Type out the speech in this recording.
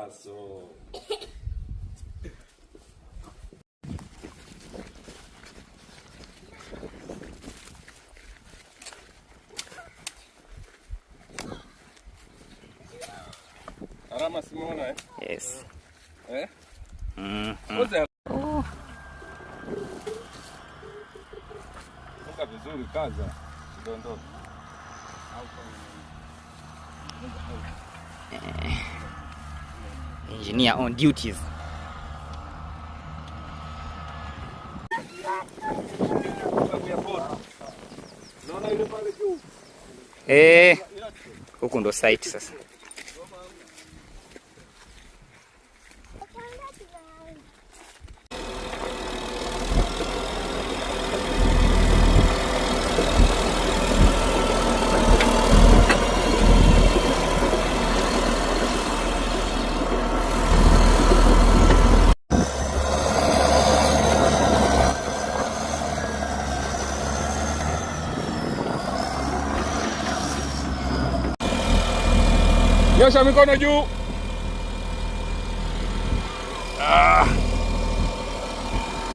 Paso. Arama simona eh? Yes. Eh? Mm-hmm. Oh. Toka vizuri kaza. Dondoka. Engineer on duties. Huku ndo site sasa. Nyosha mikono juu.